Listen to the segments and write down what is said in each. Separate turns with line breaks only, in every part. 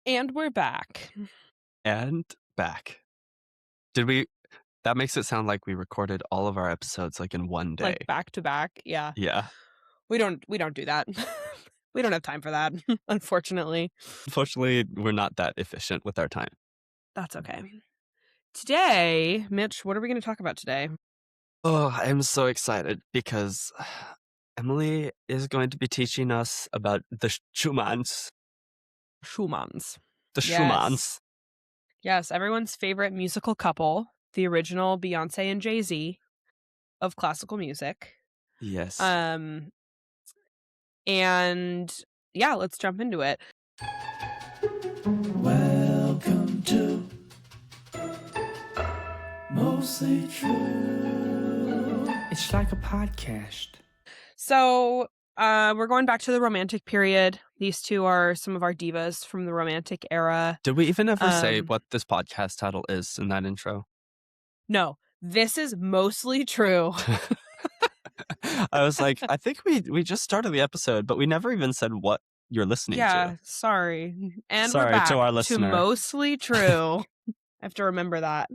And we're back.
And back. Did we? That makes it sound like we recorded all of our episodes like in one day.
Like back to back. Yeah.
Yeah.
We don't do that. We don't have time for that, unfortunately.
Unfortunately, we're not that efficient with our time.
That's okay. Today, Mitch, what are we going to talk about today?
Oh, I'm so excited because Emily is going to be teaching us about the Schumanns.
Schumanns.
The
Yes.
Schumanns.
Yes, everyone's favorite musical couple, the original Beyonce and Jay-Z of classical music.
Yes.
And yeah, let's jump into it.
Welcome to Mostly True. It's like a podcast.
So we're going back to the Romantic period. These two are some of our divas from the Romantic era.
Did we even ever say what this podcast title is in that intro?
No, this is Mostly True.
I was like, I think we just started the episode, but we never even said what you're listening to.
Sorry. And
Sorry
we're back
to our listener.
Mostly True. I have to remember that.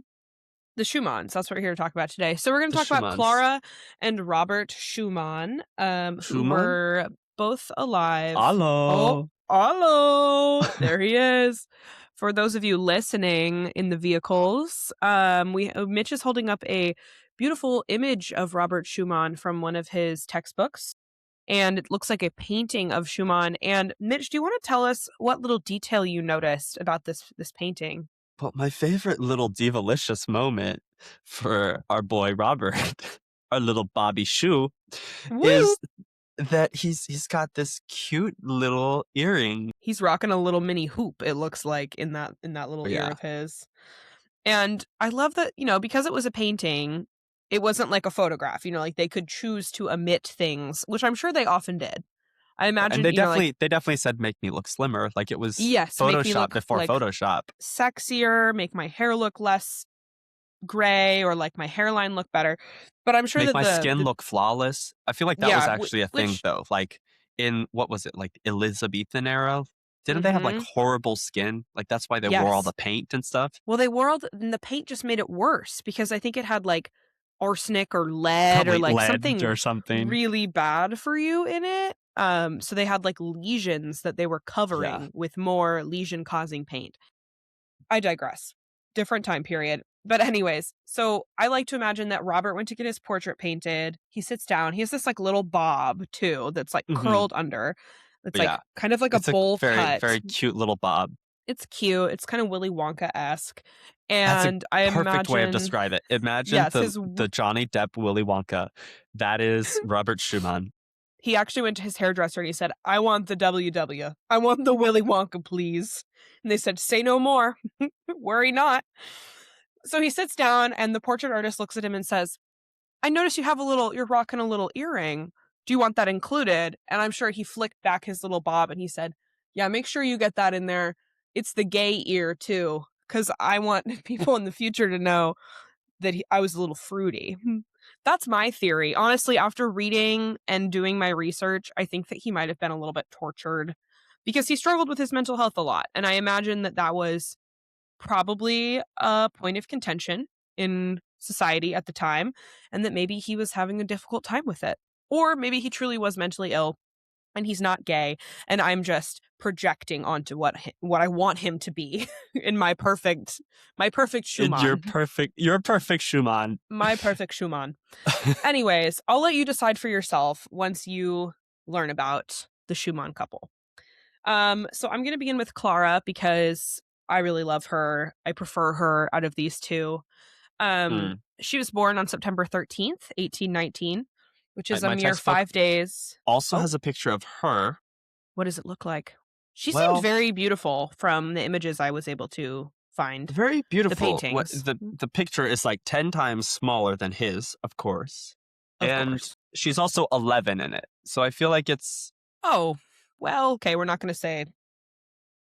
The Schumanns, that's what we're here to talk about today. So we're going to talk about Clara and Robert Schumann, who were both alive.
Hello.
Hello. There he is. For those of you listening in the vehicles, Mitch is holding up a beautiful image of Robert Schumann from one of his textbooks. And it looks like a painting of Schumann. And Mitch, do you want to tell us what little detail you noticed about this painting?
Well, my favorite little divalicious moment for our boy Robert, our little Bobby Shoe, is that he's got this cute little earring.
He's rocking a little mini hoop, it looks like, in that little ear of his. And I love that, because it was a painting, it wasn't like a photograph, like they could choose to omit things, which I'm sure they often did. I imagine,
and they definitely said make me look slimmer, like it was Photoshop before Photoshop.
Sexier, make my hair look less gray, or like my hairline look better. But I'm sure
make
that
my skin look flawless. I feel like that was actually a thing though. Like in what was it, like Elizabethan era? Didn't they have like horrible skin? Like that's why they wore all the paint and stuff.
Well, they wore and the paint just made it worse because I think it had like arsenic or lead.
Probably
or like
lead something
really bad for you in it. So they had like lesions that they were covering with more lesion causing paint. I digress. Different time period. But anyways, so I like to imagine that Robert went to get his portrait painted. He sits down. He has this like little bob too that's like curled under. It's like kind of like a bowl cut.
Very cute little bob.
It's cute. It's kind of Willy Wonka-esque. And
that's a perfect way of describing it. Imagine the Johnny Depp Willy Wonka. That is Robert Schumann.
He actually went to his hairdresser and he said, I want the WW. I want the Willy Wonka, please. And they said, say no more. Worry not. So he sits down and the portrait artist looks at him and says, I notice you're rocking a little earring. Do you want that included? And I'm sure he flicked back his little bob and he said, yeah, make sure you get that in there. It's the gay ear too, because I want people in the future to know that I was a little fruity. That's my theory. Honestly, after reading and doing my research, I think that he might have been a little bit tortured because he struggled with his mental health a lot. And I imagine that was probably a point of contention in society at the time, and that maybe he was having a difficult time with it. Or maybe he truly was mentally ill and he's not gay, and I'm just projecting onto what I want him to be in my perfect Schumann.
You're perfect Schumann.
My perfect Schumann. Anyways, I'll let you decide for yourself once you learn about the Schumann couple. So I'm going to begin with Clara because I really love her. I prefer her out of these two. She was born on September 13th, 1819. Which is a mere 5 days.
Also has a picture of her.
What does it look like? She seemed very beautiful from the images I was able to find.
Very beautiful.
The paintings.
The picture is like 10 times smaller than his, of course. And she's also 11 in it. So I feel like it's...
Oh, well, okay. We're not going to say...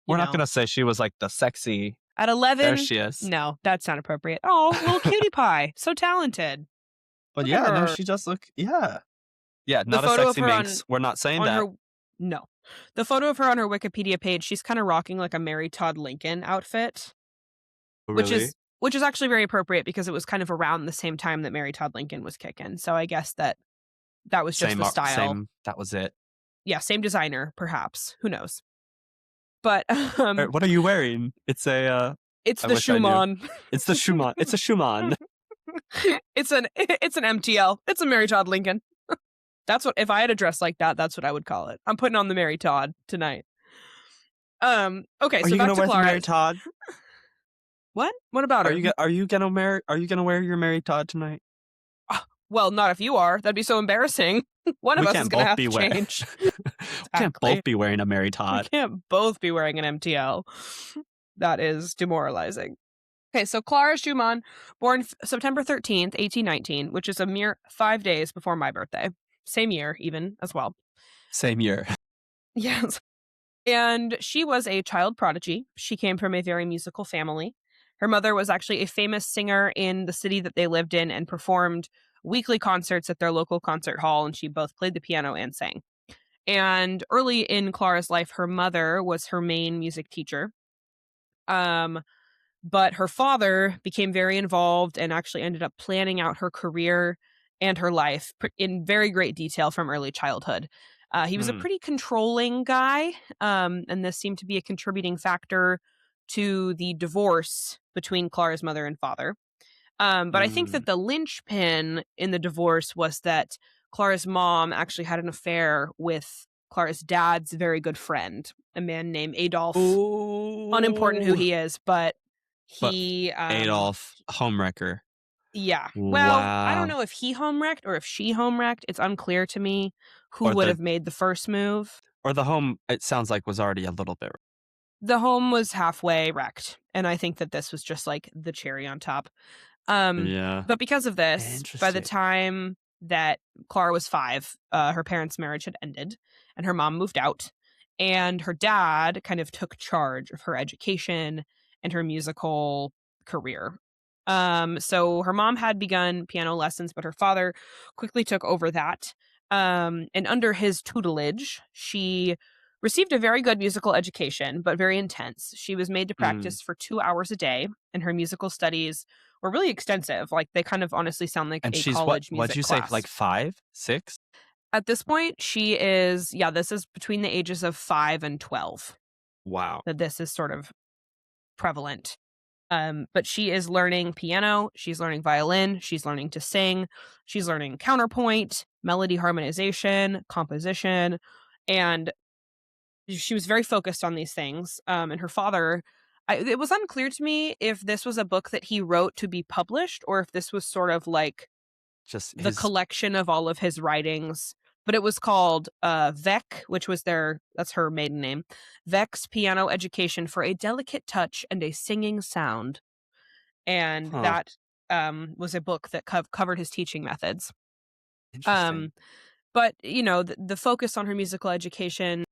We're not going to say she was like the sexy...
At 11?
There she is.
No, that's not appropriate. Oh, little cutie pie. So talented.
But no, she does look, yeah, not a sexy minx. We're not saying that.
No, The photo of her on her Wikipedia page, she's kind of rocking like a Mary Todd Lincoln outfit, which
Really?
is actually very appropriate because it was kind of around the same time that Mary Todd Lincoln was kicking. So I guess that was just the style.
Same. That was it.
Yeah, same designer, perhaps. Who knows? But
What are you wearing? It's a.
it's
I
the
wish I knew.
Schumann.
It's the Schumann. It's a Schumann.
It's an MTL. It's a Mary Todd Lincoln. That's what, if I had a dress like that, that's what I would call it. I'm putting on the Mary Todd tonight. Okay,
Are
so
you
back
gonna
to
wear the
Clara.
Mary Todd?
What? What about her?
Are you gonna wear your Mary Todd tonight?
Well, not if you are. That'd be so embarrassing. One of us is going to have to change.
We can't
Exactly.
both be wearing a Mary
We
Todd.
can't both be wearing an MTL. That is demoralizing. Okay, so Clara Schumann, born September 13th, 1819, which is a mere 5 days before my birthday. Same year, even, as well.
Same year.
Yes. And she was a child prodigy. She came from a very musical family. Her mother was actually a famous singer in the city that they lived in and performed weekly concerts at their local concert hall, and she both played the piano and sang. And early in Clara's life, her mother was her main music teacher. But her father became very involved and actually ended up planning out her career and her life in very great detail from early childhood. He was a pretty controlling guy, and this seemed to be a contributing factor to the divorce between Clara's mother and father. But I think that the linchpin in the divorce was that Clara's mom actually had an affair with Clara's dad's very good friend, a man named Adolf. Unimportant who he is, but he
Adolf Homewrecker.
Yeah. Well, I don't
Wow.
know if he home-wrecked or if she home-wrecked. It's unclear to me who
Or
would
the-
have made the first move.
Or the home, it sounds like, was already a little bit.
The home was halfway wrecked, and I think that this was just like the cherry on top.
Yeah.
But because of this, by the
Interesting.
time that Clara was 5, her parents' marriage had ended, and her mom moved out, and her dad kind of took charge of her education and her musical career. So her mom had begun piano lessons, but her father quickly took over that. And under his tutelage, she received a very good musical education, but very intense. She was made to practice for 2 hours a day, and her musical studies were really extensive. Like, they kind of honestly sound like
And
a
she's
college music
what'd you say,
class.
like 5, 6?
At this point, she is, this is between the ages of 5 and 12
Wow.
that this is sort of prevalent. But she is learning piano, she's learning violin, she's learning to sing, she's learning counterpoint, melody harmonization, composition, and she was very focused on these things. And her father, it was unclear to me if this was a book that he wrote to be published or if this was sort of like
Just
the
his
collection of all of his writings. But it was called Vec, which was that's her maiden name, Vec's Piano Education for a Delicate Touch and a Singing Sound. And that was a book that covered his teaching methods.
Interesting.
But, the focus on her musical education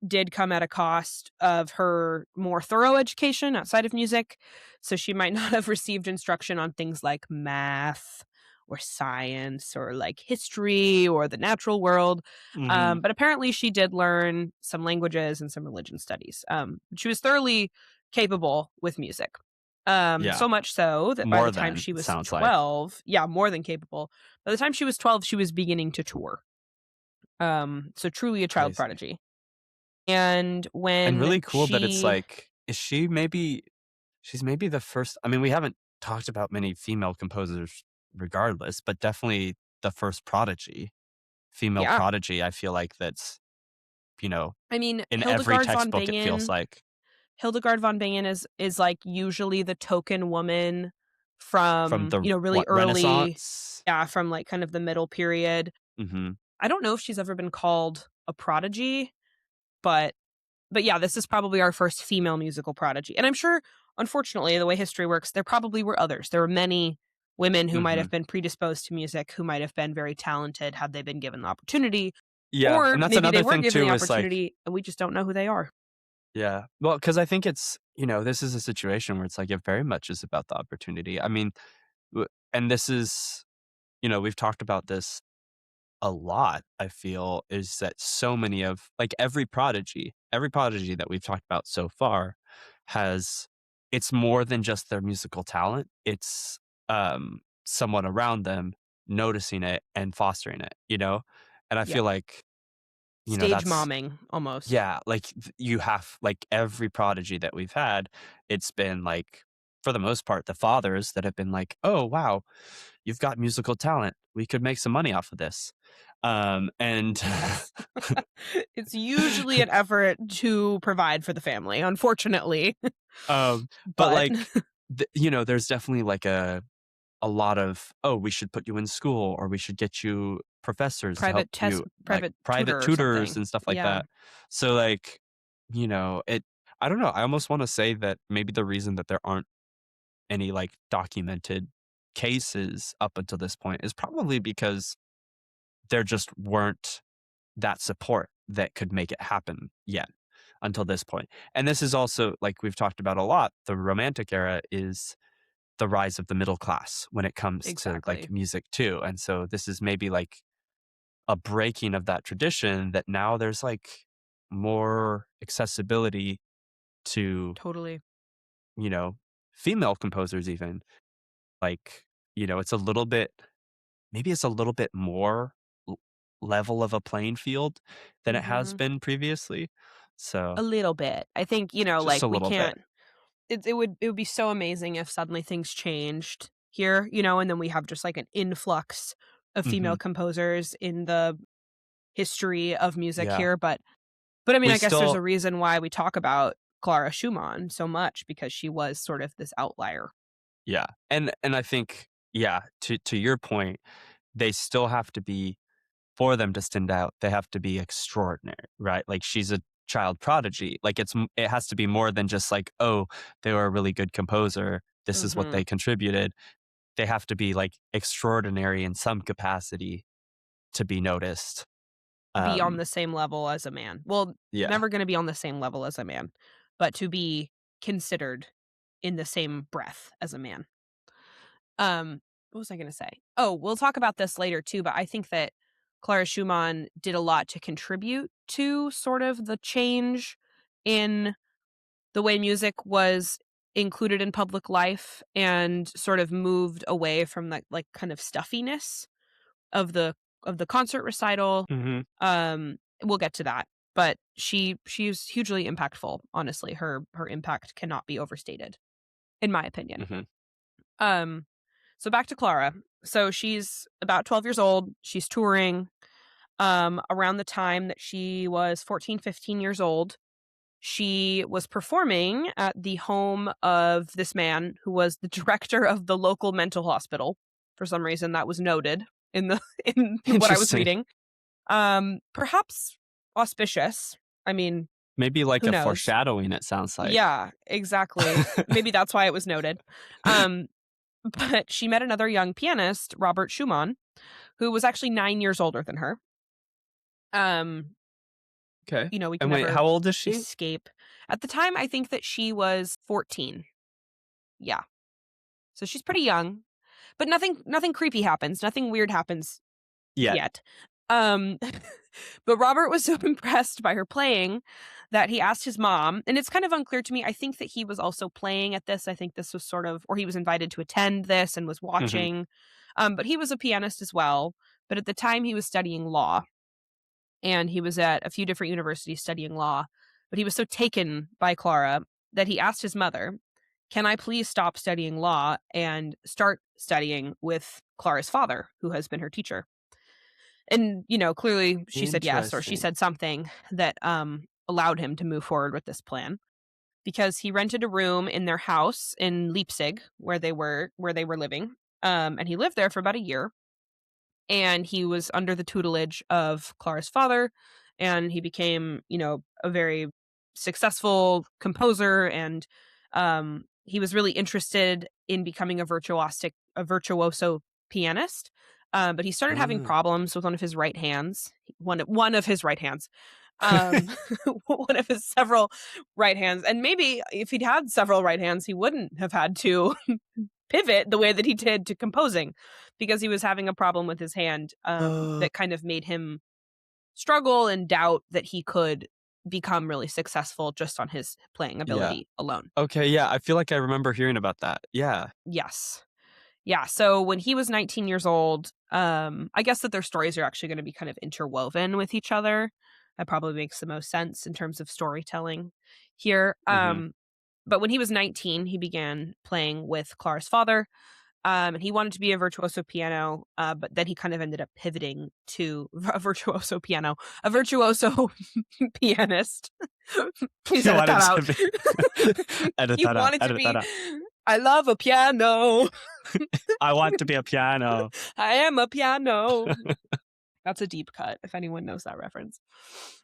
did come at a cost of her more thorough education outside of music. So she might not have received instruction on things like math or science or like history or the natural world. But apparently she did learn some languages and some religion studies. She was thoroughly capable with music. So much so that by
More
the time
than,
she was
sounds like.
12, more than capable. By the time she was 12, she was beginning to tour. So truly a child
Crazy.
prodigy. And when
And really cool that it's like, she's maybe the first. I mean, we haven't talked about many female composers regardless, but definitely the first prodigy, female prodigy. I feel like that's,
I mean,
in
Hildegard
every
von
textbook it feels
Bingen.
like.
Hildegard von Bingen is like usually the token woman from
the
really early,
Renaissance.
from like kind of the middle period. I don't know if she's ever been called a prodigy, but yeah, this is probably our first female musical prodigy. And I'm sure, unfortunately, the way history works, there probably were others. There were many women who might have been predisposed to music, who might have been very talented had they been given the opportunity.
Yeah,
or
and that's
maybe
another
they weren't
thing
given
too.
the
Is like,
opportunity, and we just don't know who they are.
yeah, well, because I think it's, this is a situation where it's like, it very much is about the opportunity. I mean, and this is, we've talked about this a lot, I feel, is that so many of like every prodigy that we've talked about so far has it's more than just their musical talent. It's someone around them noticing it and fostering it, you know? And I
Yeah.
feel like,
Stage
that's
momming almost.
yeah, like you have like every prodigy that we've had, it's been like for the most part the fathers that have been like, "Oh, wow, you've got musical talent. We could make some money off of this." And
Yes. It's usually an effort to provide for the family, unfortunately.
um but
But
like there's definitely like a lot of, "Oh, we should put you in school or we should get you professors to help you like
private
private
tutor or
tutors
something.
and stuff like
Yeah,
that." So like, it I don't know, I almost want to say that maybe the reason that there aren't any like documented cases up until this point is probably because there just weren't that support that could make it happen yet until this point. And this is also like we've talked about a lot, the romantic era is the rise of the middle class when it comes to like
exactly.
music too. And so this is maybe like a breaking of that tradition that now there's like more accessibility to,
Totally.
you know, female composers even. Like, it's a little bit maybe it's a little bit more l- level of a playing field than it has
Mhm.
been previously. So
A little bit. I think,
just
like,
a
we
little bit.
can't it would be so amazing if suddenly things changed here, and then we have just, like, an influx of
Hmm.
female composers in the history of music
Yeah.
here, but I mean,
We
I guess there's
still
a reason why we talk about Clara Schumann so much because she was sort of this outlier.
Yeah. And I think, yeah, to your point, they still have to be for them to stand out, they have to be extraordinary, right? Like she's a child prodigy. Like it has to be more than just like, oh, they were a really good composer. This is what they
Mhm.
contributed. They have to be like extraordinary in some capacity to be noticed.
Be on
Um,
the same level as a man. Well,
yeah.
never gonna be on the same level as a man, but to be considered in the same breath as a man. What was I gonna say? Oh, we'll talk about this later too, but I think that Clara Schumann did a lot to contribute to sort of the change in the way music was included in public life and sort of moved away from that like kind of stuffiness of the concert recital.
Hmm.
We'll get to that. But she's hugely impactful, honestly. Her impact cannot be overstated, in my opinion.
Hmm.
Um, so back to Clara. So she's about 12 years old. She's touring. Around the time that she was 14, 15 years old, she was performing at the home of this man who was the director of the local mental hospital. For some reason, that was noted in the in what I was
Interesting.
reading. Perhaps auspicious. I mean,
Maybe like
who
a
knows?
foreshadowing, it sounds like.
Yeah, exactly. Maybe that's why it was noted. Um, but she met another young pianist, Robert Schumann, who was actually 9 years older than her. Um,
Okay.
we can
And wait,
never
how old is she?
escape. At the time, I think that she was 14. Yeah. So she's pretty young, but nothing creepy happens. Nothing weird happens
Yeah.
yet. Um, but Robert was so impressed by her playing that he asked his mom, and it's kind of unclear to me. I think that he was also playing at this. I think this was sort of, or he was invited to attend this and was
Hmm.
watching. But he was a pianist as well. But at the time, he was studying law, and he was at a few different universities studying law. But he was so taken by Clara that he asked his mother, "Can I please stop studying law and start studying with Clara's father, who has been her teacher?" And, clearly she said yes, or she
Interesting.
said something that allowed him to move forward with this plan because he rented a room in their house in Leipzig where they were living. And he lived there for about a year, and he was under the tutelage of Clara's father, and he became, a very successful composer, and he was really interested in becoming a virtuoso pianist. But he started having
Ah.
problems with one of his right hands. One of his right hands. Um, one of his several right hands. And maybe if he'd had several right hands, he wouldn't have had to pivot the way that he did to composing, because he was having a problem with his hand that kind of made him struggle and doubt that he could become really successful just on his playing ability alone.
Okay, yeah, I feel like I remember hearing about that. Yeah.
Yes. Yeah, so when he was 19 years old, I guess that their stories are actually going to be kind of interwoven with each other. That probably makes the most sense in terms of storytelling here.
Mhm.
But when he was 19, he began playing with Clara's father. And he wanted to be a virtuoso piano, but then he kind of ended up pivoting to a virtuoso pianist. Please
You
edit
wanted
that
to
out.
be edit
He
that out,
wanted to
edit
be,
that out.
I love a piano.
I want to be a piano.
I am a piano. That's a deep cut, if anyone knows that reference.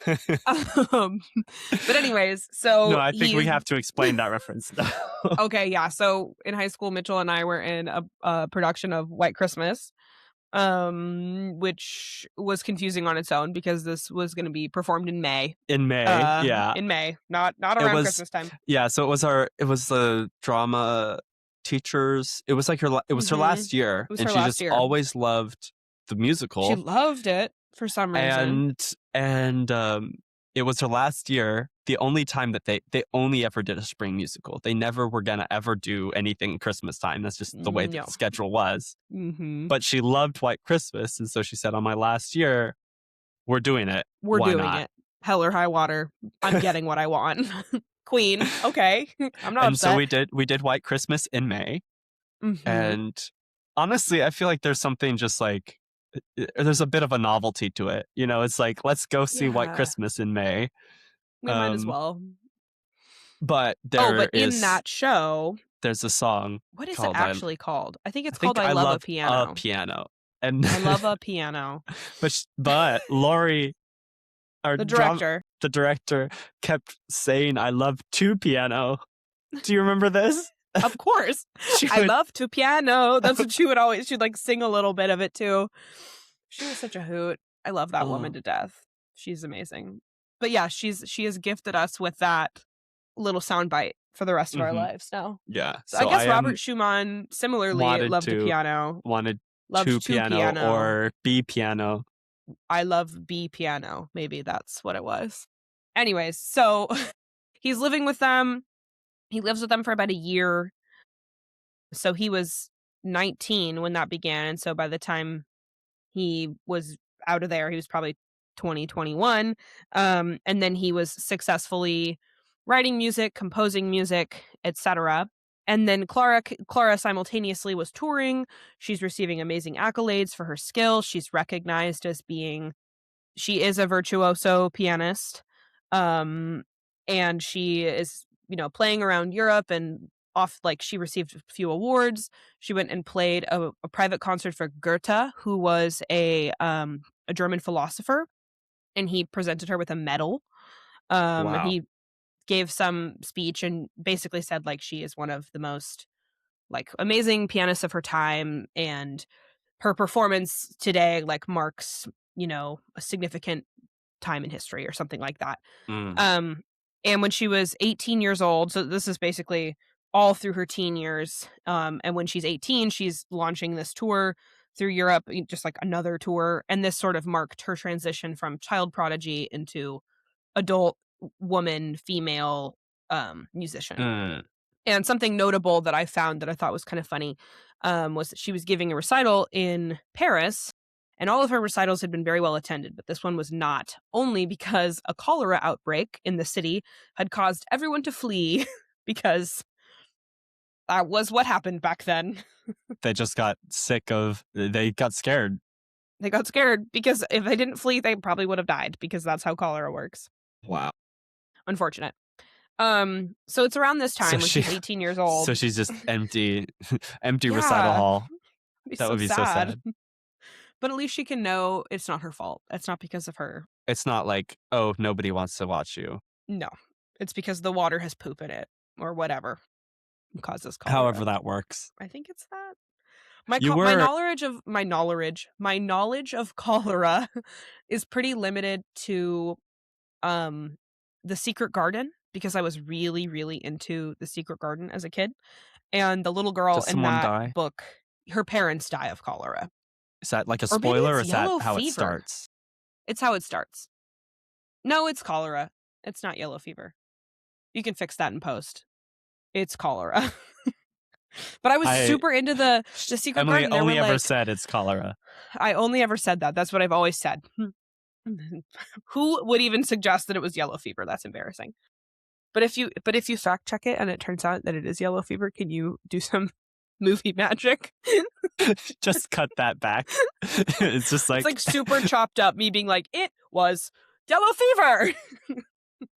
But anyways, so
No, I think we have to explain that reference now.
okay, yeah. So in high school, Mitchell and I were in a production of White Christmas, which was confusing on its own because this was going to be performed in May.
In May, yeah.
In May, not
It
around
was
Christmas time.
Yeah, so it was the drama teachers. It was like it was her
Mhm.
last year,
It was
and
her
she
last
just
year.
always loved the
She
musical.
loved it for some reason.
And it was her last year. The only time that they only ever did a spring musical. They never were gonna ever do anything Christmas time. That's just the way that
No.
the schedule was.
Mm-hmm.
But she loved White Christmas, and so she said, "On my last year, we're doing it.
We're
Why
doing
not?"
it. Hell or high water. I'm getting what I want. Queen. Okay. I'm not
And so
upset.
we did White Christmas in May.
Mm-hmm.
And honestly, I feel like there's something just like there's a bit of a novelty to it. You know, it's like, let's go see White
Yeah.
Christmas in May.
We might as well.
But
But in that show,
there's a song
what is it
called
actually called? I think
I
it's
think
called I
I
Love a
love a
Piano.
piano. And
I love a piano.
but Lori, our
The director.
the director, kept saying, "I love to piano." Do you remember this?
Of course. I love to piano. That's what she'd like sing a little bit of it too. She was such a hoot. I love that woman to death. She's amazing. But yeah, she has gifted us with that little soundbite for the rest of our lives now.
Yeah.
So I guess Robert Schumann similarly loved the piano. Loved
to
to
piano or B piano.
I love B piano. Maybe that's what it was. Anyways, so he's living with them. He lives with them for about a year. So he was 19 when that began. And so by the time he was out of there, he was probably 20, 21. And then he was successfully writing music, composing music, etc. And then Clara simultaneously was touring. She's receiving amazing accolades for her skill. She's recognized as she is a virtuoso pianist. And she is, playing around Europe and she received a few awards. She went and played a private concert for Goethe, who was a German philosopher, and he presented her with a medal.
Wow.
He gave some speech and basically said she is one of the most amazing pianists of her time, and her performance today marks a significant time in history or something like that. And when she was 18 years old, so this is basically all through her teen years, and when she's 18, she's launching this tour through Europe, just another tour, and this sort of marked her transition from child prodigy into adult woman, female musician. And something notable that I found that I thought was kind of funny was that she was giving a recital in Paris, and all of her recitals had been very well attended, but this one was not, only because a cholera outbreak in the city had caused everyone to flee because that was what happened back then.
They just got they got scared.
They got scared because if they didn't flee, they probably would have died, because that's how cholera works.
Wow.
Unfortunate. So it's around this time when she's 18 years old.
So she's just empty recital hall. That would be so sad.
But at least she can know it's not her fault. It's not because of her.
It's not like, oh, nobody wants to watch you.
No. It's because the water has poop in it or whatever causes cholera.
However that works.
I think it's that. My knowledge of cholera is pretty limited to The Secret Garden, because I was really, really into The Secret Garden as a kid. And the little girl
Does
in
someone
that
die?
book, her parents die of cholera.
Is that like a
Or maybe
spoiler, or
it's
is that
yellow
how it
fever.
starts?
It's how it starts. No, it's cholera. It's not yellow fever. You can fix that in post. It's cholera. But I was super into the Secret
Emily
Garden. There
only
were
ever
like,
said it's cholera.
I only ever said that. That's what I've always said. Who would even suggest that it was yellow fever? That's embarrassing. But if you fact check it and it turns out that it is yellow fever, can you do some movie magic?
Just cut that back. It's just like,
It's like super chopped up, me being like, it was yellow fever.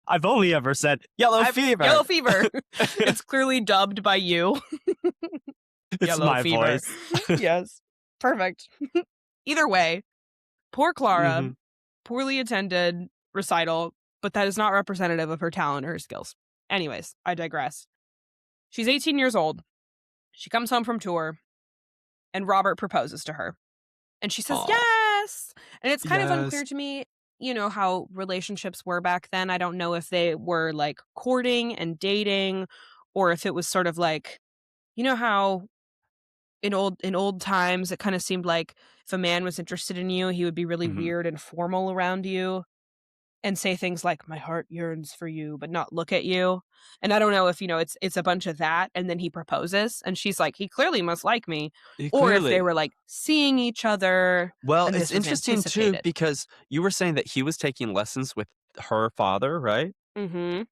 I've only ever said yellow fever.
Yellow fever. It's clearly dubbed by you.
It's
Yellow
my
fever.
voice.
Yes. Perfect. Either way, poor Clara,
Mhm.
poorly attended recital, but that is not representative of her talent or her skills. Anyways, I digress. She's 18 years old. She comes home from tour, and Robert proposes to her. And she says,
Aw.
yes. And it's kind of unclear
Yes.
to me, how relationships were back then. I don't know if they were like courting and dating, or if it was sort of like, how in old times it kind of seemed like if a man was interested in you, he would be really
Mhm.
weird and formal around you and say things like my heart yearns for you, but not look at you. And I don't know if it's a bunch of that, and then he proposes and she's like, he clearly must like me, or if they
Clearly.
were like seeing each other
Well,
and
it's
this was
interesting too,
anticipated.
because you were saying that he was taking lessons with her father, right?
Mhm.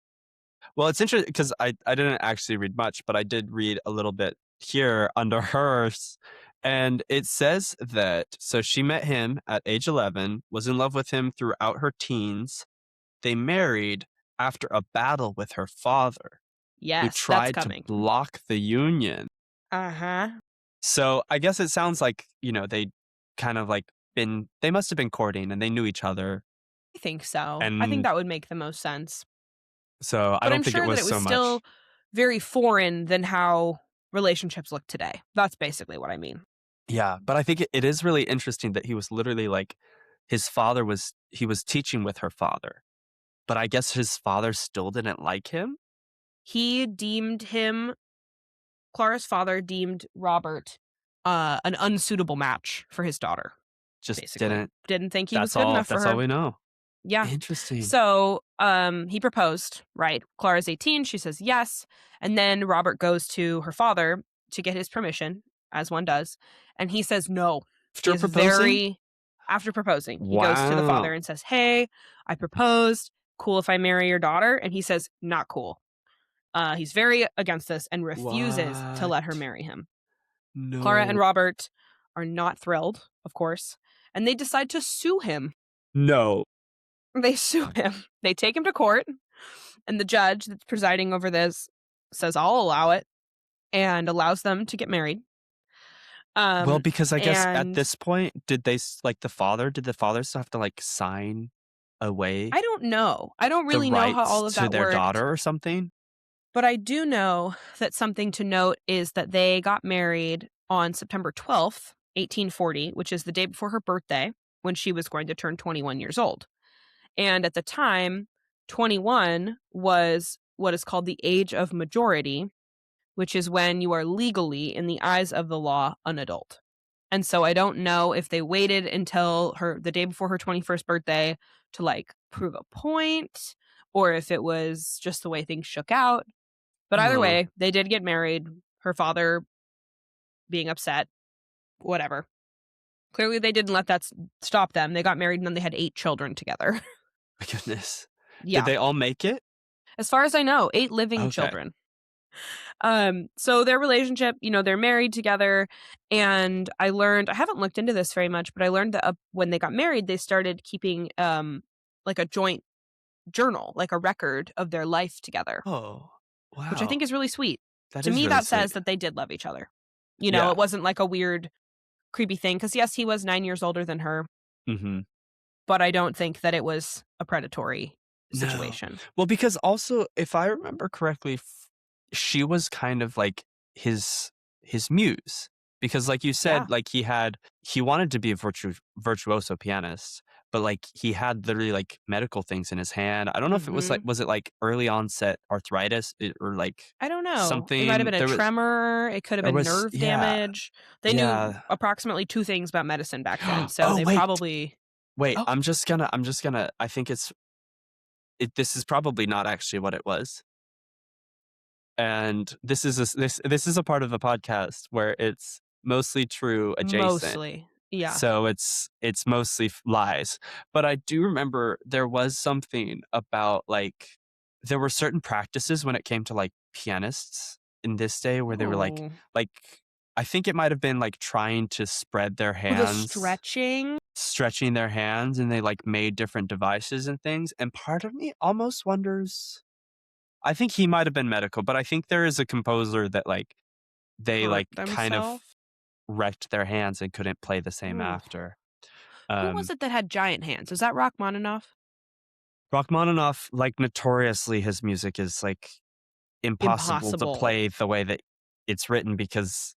Well, it's interesting because I didn't actually read much, but I did read a little bit here under hers. And it says that, so she met him at age 11, was in love with him throughout her teens. They married after a battle with her father, who
Yes, that's
tried to
coming.
block the union.
Uh-huh.
So I guess it sounds like, they kind of like they must have been courting and they knew each other.
I think so. I think
And
that would make the most sense.
so I
But I'm
don't think it
sure that
was
it was
so much.
still very foreign than how relationships look today. That's basically what I mean.
Yeah, but I think it is really interesting that he was literally like, he was teaching with her father, but I guess his father still didn't like him?
He deemed him Clara's father deemed Robert an unsuitable match for his daughter,
Just
basically.
didn't.
Didn't think he was good enough for
That's
her.
all we know.
Yeah.
Interesting.
So, he proposed, right? Clara's 18, she says yes, and then Robert goes to her father to get his permission, as one does, and he says no. He
After
is
proposing?
after proposing, he goes to the father
Wow.
and says, "Hey, I proposed. Cool if I marry your daughter?" And he says, "Not cool." He's very against this and refuses to let her
What?
marry him. Clara and
No.
Robert are not thrilled, of course, and they decide to sue him.
No.
They sue him. They take him to court, and the judge that's presiding over this says, "I'll allow it," and allows them to get married.
Well, because I guess at
And
this point, did the father still have to like sign away
I don't know. I don't
the
really know how
rights
all of
to
that
their
worked,
daughter or something?
but I do know that something to note is that they got married on September 12th, 1840, which is the day before her birthday, when she was going to turn 21 years old. And at the time, 21 was what is called the age of majority, which is when you are legally, in the eyes of the law, an adult. And so I don't know if they waited until the day before her 21st birthday to like prove a point, or if it was just the way things shook out. But either
Huh.
way, they did get married. Her father being upset, whatever. Clearly, they didn't let that stop them. They got married and then they had 8 children together.
My goodness. Did
Yeah.
they all make it?
As far as I know, 8 living
Okay.
children. So their relationship, they're married together, and I haven't looked into this very much, but I learned that when they got married, they started keeping like a joint journal, like a record of their life together,
Oh,
which I think
wow.
is really sweet.
That
To
is
me,
really
that says
sweet.
that they did love each other.
Yeah.
It wasn't like a weird, creepy thing, because yes, he was 9 years older than her,
Mhm.
but I don't think that it was a predatory
No.
situation.
Well, because also, if I remember correctly, she was kind of like his muse. Because like you
Yeah.
said, like he wanted to be a virtuoso pianist, but like he had literally like medical things in his hand. I don't know if it was like, was it like early onset arthritis or like
I don't know. It might have
something?
been a tremor. It could have
There
been
was,
nerve damage. They knew
yeah.
approximately 2 things about medicine back then, so
Oh,
they probably.
wait,
Oh,
I'm just gonna, I think this is probably not actually what it was. And this is a part of the podcast where it's mostly true adjacent.
mostly. Yeah.
So it's mostly lies. But I do remember there was something about like there were certain practices when it came to like pianists in this day where they were
Oh.
like I think it might have been like trying to spread their
Oh, the
hands, stretching their hands, and they like made different devices and things. And part of me almost wonders, I think he might have been medical, but I think there is a composer that like they
hurt
like kind of
themselves.
wrecked their hands and couldn't play the same
Ooh.
after.
Who was it that had giant hands? Was that Rachmaninoff?
Rachmaninoff, like notoriously, his music is like impossible to play the way that it's written because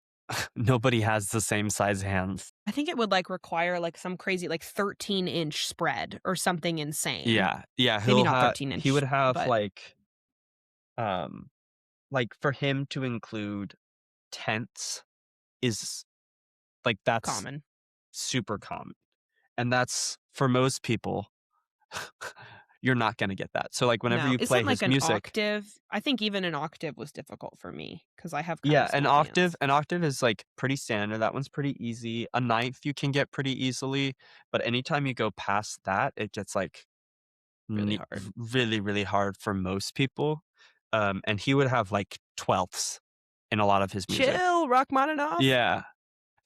nobody has the same size hands.
I think it would like require like some crazy like 13-inch spread or something insane.
Yeah,
Maybe not 13-inch.
He would have
but
like for him to include tenths is like that's
common.
super common, and that's for most people. You're not going to get that. So like whenever
No,
you play
isn't like
his
an
music,
octave. I think even an octave was difficult for me because I have kind
yeah,
of small hands.
an octave is like pretty standard. That one's pretty easy. A ninth you can get pretty easily, but anytime you go past that, it gets like
Really hard.
really, really hard for most people. And he would have like twelfths in a lot of his music.
Chill, Rachmaninoff.
Yeah.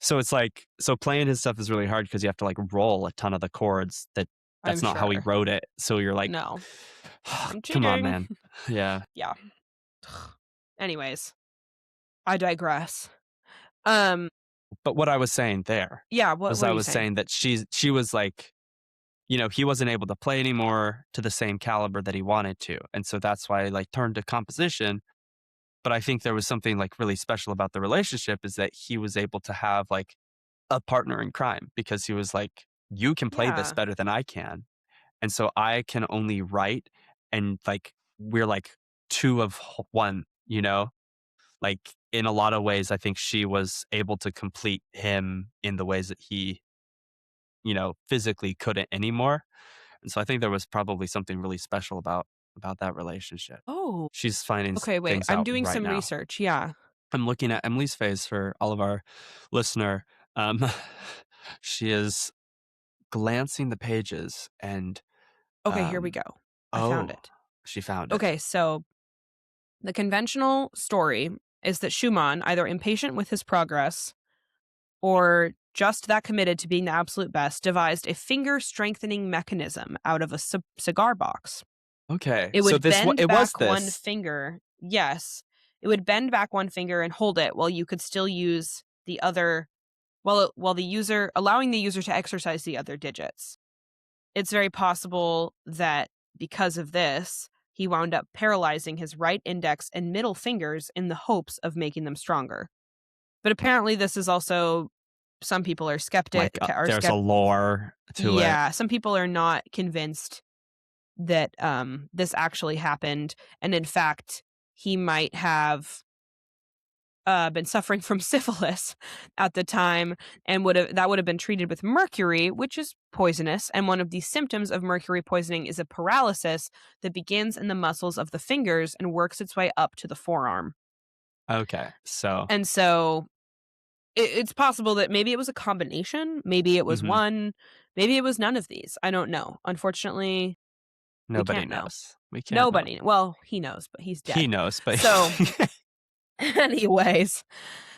So it's like, so playing his stuff is really hard because you have to like roll a ton of the chords that's not how he wrote it. So you're like,
no, I'm
come on,
cheating.
man. Yeah.
Yeah. Anyways, I digress. But
what I was saying there,
yeah, what
was
were
I
you
was saying
saying?
that she was like, he wasn't able to play anymore to the same caliber that he wanted to. And so that's why I like turned to composition. But I think there was something like really special about the relationship is that he was able to have like a partner in crime because he was like, you can play this
Yeah.
better than I can. And so I can only write, and like we're like two of one, like in a lot of ways, I think she was able to complete him in the ways that he, physically couldn't anymore. And so I think there was probably something really special about that relationship.
Oh,
She's finding
okay. Wait,
things
I'm
out
doing
right
some
now.
research. Yeah.
I'm looking at Emily's face for all of our listener. She is glancing the pages and
Okay, here we go. I found it.
She found it.
Okay, so the conventional story is that Schumann, either impatient with his progress or just that committed to being the absolute best, devised a finger strengthening mechanism out of a cigar box.
Okay.
It would
so this
bend
it was
back one
this.
finger. Yes. It would bend back one finger and hold it while you could still use the other, while the user, allowing the user to exercise the other digits. It's very possible that because of this, he wound up paralyzing his right index and middle fingers in the hopes of making them stronger. But apparently this is also, some people are skeptic.
Like there's a lore to it.
Yeah, some people are not convinced that this actually happened, and in fact, he might have been suffering from syphilis at the time, and would have been treated with mercury, which is poisonous. And one of the symptoms of mercury poisoning is a paralysis that begins in the muscles of the fingers and works its way up to the forearm.
Okay, so
it's possible that maybe it was a combination, maybe it was one, maybe it was none of these. I don't know. Unfortunately,
nobody
we can't
knows. We can't.
Nobody. Well, he knows, but he's dead.
He knows, but
so. Anyways,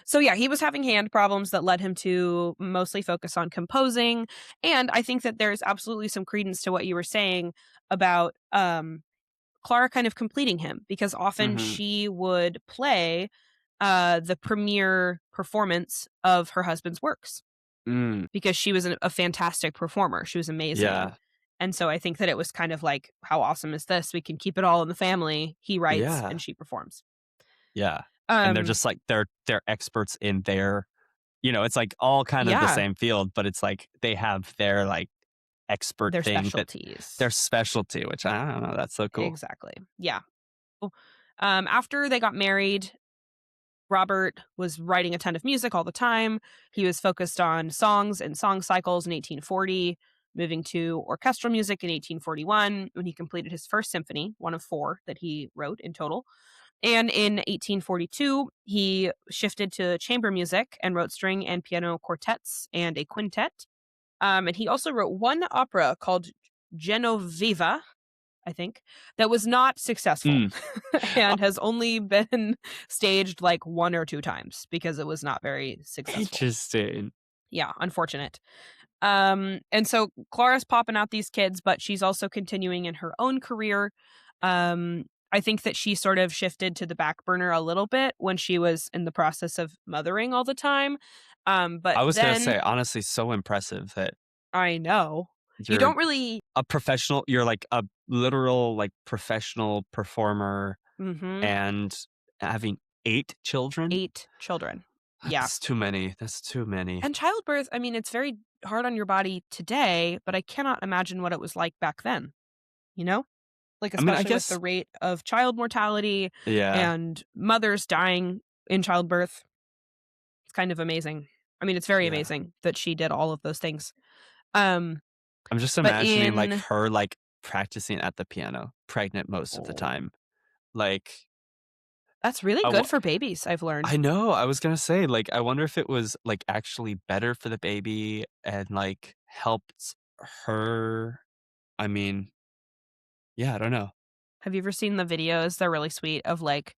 so yeah, he was having hand problems that led him to mostly focus on composing. And I think that there's absolutely some credence to what you were saying about Clara kind of completing him, because often she would play the premiere performance of her husband's works because she was a fantastic performer. She was amazing.
Yeah.
And so I think that it was kind of like, how awesome is this? We can keep it all in the family. He writes and she performs.
Yeah. And they're just like, they're experts in their, it's like all kind of the same field, but it's like they have their like expert
Their
thing that
specialties.
their specialty, which I don't know, that's so cool.
Exactly. Yeah. After they got married, Robert was writing a ton of music all the time. He was focused on songs and song cycles in 1840, moving to orchestral music in 1841 when he completed his first symphony, one of 4 that he wrote in total. And in 1842, he shifted to chamber music and wrote string and piano quartets and a quintet. And he also wrote one opera called Genoveva, I think, that was not successful
Mm.
and has only been staged like 1 or 2 times because it was not very successful.
Interesting.
Yeah, unfortunate. And so Clara's popping out these kids, but she's also continuing in her own career. I think that she sort of shifted to the back burner a little bit when she was in the process of mothering all the time. But
I was gonna say,
then
honestly, so impressive that
I know you
you're
don't really.
a professional. You're like a literal like professional performer,
Mhm.
and having 8 children.
8 children. Yeah.
That's too many. That's too many.
And childbirth, I mean, it's very hard on your body today, but I cannot imagine what it was like back then, you know? Like,
I mean, I
especially with the
guess,
rate of child mortality
yeah,
and mothers dying in childbirth. It's kind of amazing. I mean, it's very
yeah.
amazing that she did all of those things. Um,
I'm just
but
imagining like
in
her like practicing at the piano, pregnant most of the
oh,
time. Like,
that's really
I,
good
wa-
for babies, I've
I
learned.
know. I was gonna say, like, I wonder if it was like actually better for the baby and like helped her. I mean, yeah, I don't know.
Have you ever seen the videos? They're really sweet of like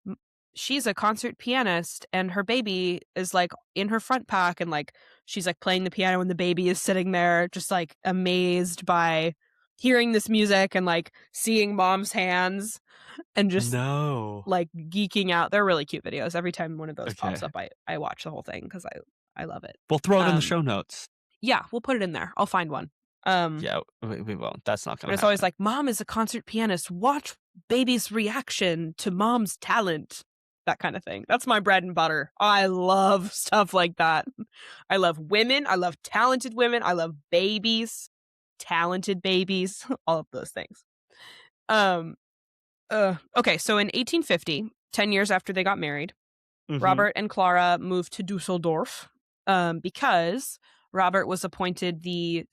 m- she's a concert pianist and her baby is like in her front pack and like she's like playing the piano and the baby is sitting there just like amazed by hearing this music and like seeing mom's hands and just
No.
like geeking out. They're really cute videos. Every time one of those pops
Okay.
up, I watch the whole thing because I love it.
We'll throw it in the
Um
show notes.
yeah, we'll put it in there. I'll find one. Um
Yeah, we won't. That's not
but
gonna
it's always
happen.
like, mom is a concert pianist. Watch baby's reaction to mom's talent. That kind of thing. That's my bread and butter. I love stuff like that. I love women. I love talented women. I love babies, talented babies, all of those things. Um, okay, so in 1850, 10 years after they got married,
Hmm.
Robert and Clara moved to Dusseldorf because Robert was appointed the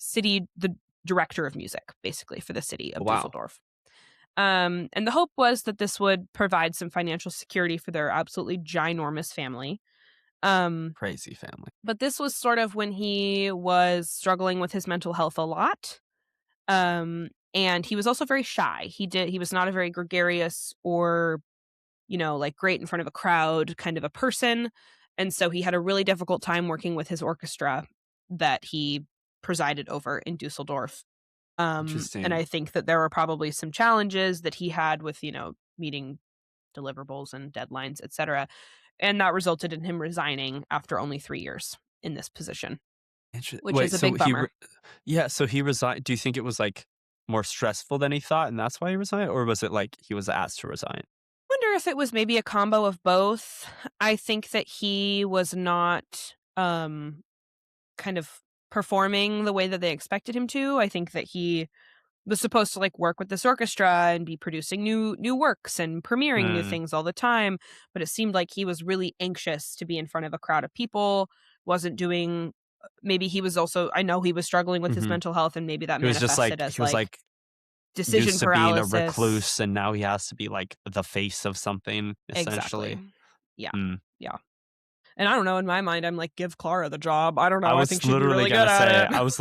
director of music, basically, for the city of
Wow.
Dusseldorf. And the hope was that this would provide some financial security for their absolutely ginormous family. Um,
Crazy family.
but this was sort of when he was struggling with his mental health a lot. And he was also very shy. He was not a very gregarious or, like great in front of a crowd kind of a person. And so he had a really difficult time working with his orchestra that he presided over in Dusseldorf. And
Interesting.
I think that there were probably some challenges that he had with, meeting deliverables and deadlines, etc. And that resulted in him resigning after only 3 years in this position, which
Wait,
is a big bummer.
yeah, so he resigned. Do you think it was like more stressful than he thought, and that's why he resigned, or was it like he was asked to resign?
Wonder if it was maybe a combo of both. I think that he was not kind of performing the way that they expected him to. I think that he was supposed to like work with this orchestra and be producing new works and premiering new
Mm,
things all the time, but it seemed like he was really anxious to be in front of a crowd of people, wasn't doing maybe he was also I know he was struggling with his
hmm.
mental health and maybe that
He was just
manifested
like
as like decision
used to being a
paralysis.
recluse, and now he has to be like the face of something,
Exactly.
essentially.
Yeah.
Mm.
Yeah. And I don't know, in my mind I'm like give Clara the job. I don't
I
know. I think
was
she'd be
literally
really good
gonna
at
say,
it.
I was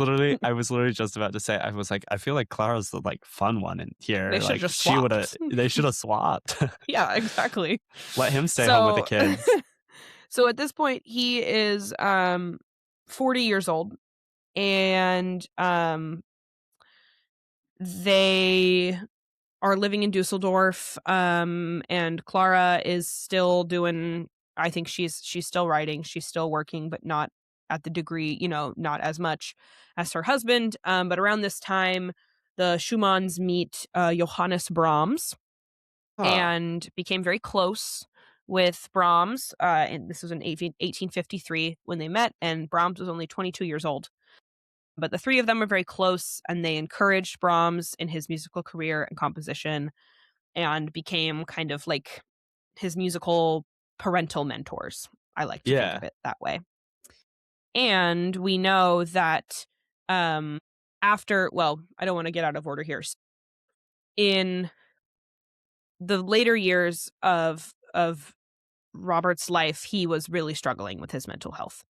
literally just about to say, I was like, I feel like Clara's the like fun one in
They
here.
should have
Like
just
she would have,
swapped.
they should have swapped.
Yeah, exactly.
Let him stay home with the
So
kids.
so at this point he is 40 years old and they are living in Dusseldorf and Clara is still doing I think she's still writing, she's still working but not at the degree, not as much as her husband. But around this time the Schumanns meet Johannes Brahms
Huh.
and became very close with Brahms. And this was in 1853 when they met, and Brahms was only 22 years old. But the three of them were very close, and they encouraged Brahms in his musical career and composition, and became kind of like his musical parental mentors. I like to think
Yeah.
of it that way. And we know that after, well, I don't want to get out of order here. In the later years of Robert's life, he was really struggling with his mental health.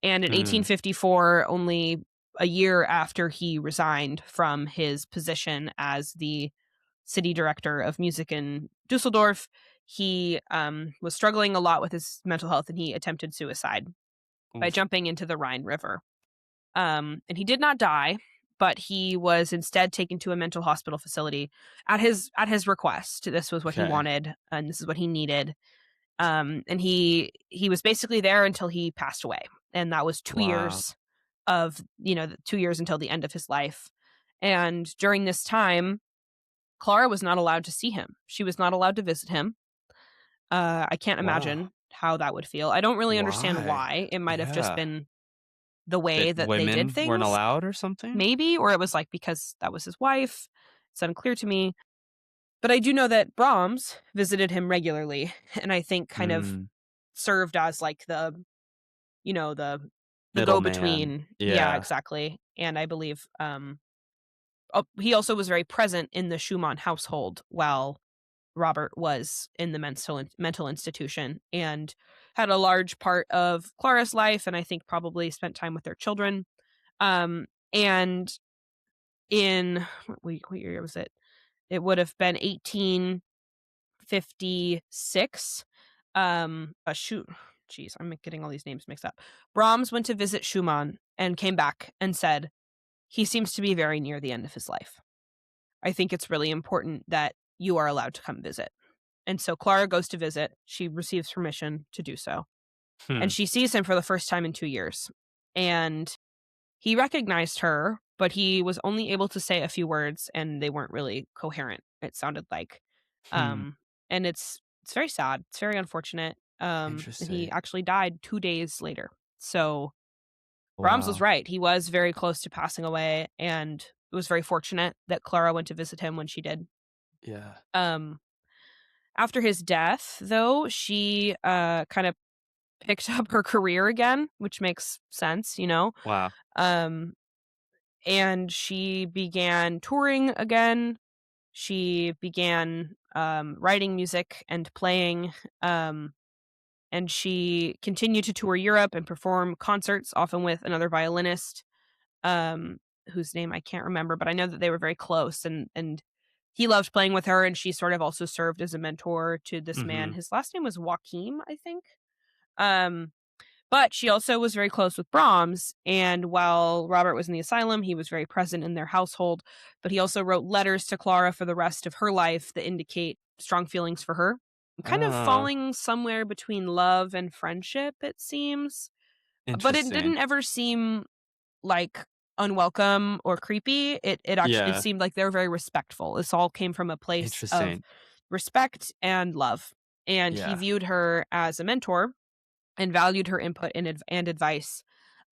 And in
Mm.
1854, only a year after he resigned from his position as the city director of music in Dusseldorf, he was struggling a lot with his mental health, and he attempted suicide by
Oof.
jumping into the Rhine River. And he did not die, but he was instead taken to a mental hospital facility at his request. This was what he
Okay.
wanted, and this is what he needed. And he was basically there until he passed away, and that was 2
Wow.
years of, 2 years until the end of his life. And during this time, Clara was not allowed to see him. She was not allowed to visit him. I can't
Wow.
imagine how that would feel. I don't really understand
Why?
why. It might have just
Yeah.
been the
That
way that they did
women weren't
things,
allowed or something?
maybe, or it was like because that was his wife. It's unclear to me. But I do know that Brahms visited him regularly, and I think kind of
Mm.
served as like the
Middleman.
go-between. Yeah,
Yeah.
exactly. And I believe he also was very present in the Schumann household while Robert was in the mental institution, and had a large part of Clara's life, and I think probably spent time with their children. And in what year was it? It would have been 1856. Shoot, geez, I'm getting all these names mixed up. Brahms went to visit Schumann and came back and said, he seems to be very near the end of his life. I think it's really important that you are allowed to come visit. And so Clara goes to visit. She receives permission to do so.
Hmm.
And she sees him for the first time in 2 years. And he recognized her, but he was only able to say a few words, and they weren't really coherent, it sounded like.
Hmm.
And it's very sad. It's very unfortunate. And he
Interesting.
actually died 2 days later. So Brahms was
Wow.
right. He was very close to passing away, and it was very fortunate that Clara went to visit him when she did.
Yeah.
Um, After his death, though, she kind of picked up her career again, which makes sense.
Wow.
Um, and she began touring again. She began writing music and playing. And she continued to tour Europe and perform concerts, often with another violinist, um, whose name I can't remember, but I know that they were very close, and he loved playing with her, and she sort of also served as a mentor to this man.
Mm-hmm.
His last name was Joachim, I think. Um, but she also was very close with Brahms, and while Robert was in the asylum, he was very present in their household, but he also wrote letters to Clara for the rest of her life that indicate strong feelings for her. Kind of
Oh,
falling somewhere between love and friendship, it seems. But it
interesting.
didn't ever seem like unwelcome or creepy. It
Yeah.
seemed like they were very respectful. This all came from a place of
Interesting.
respect and love. And he
Yeah.
viewed her as a mentor and valued her input and advice,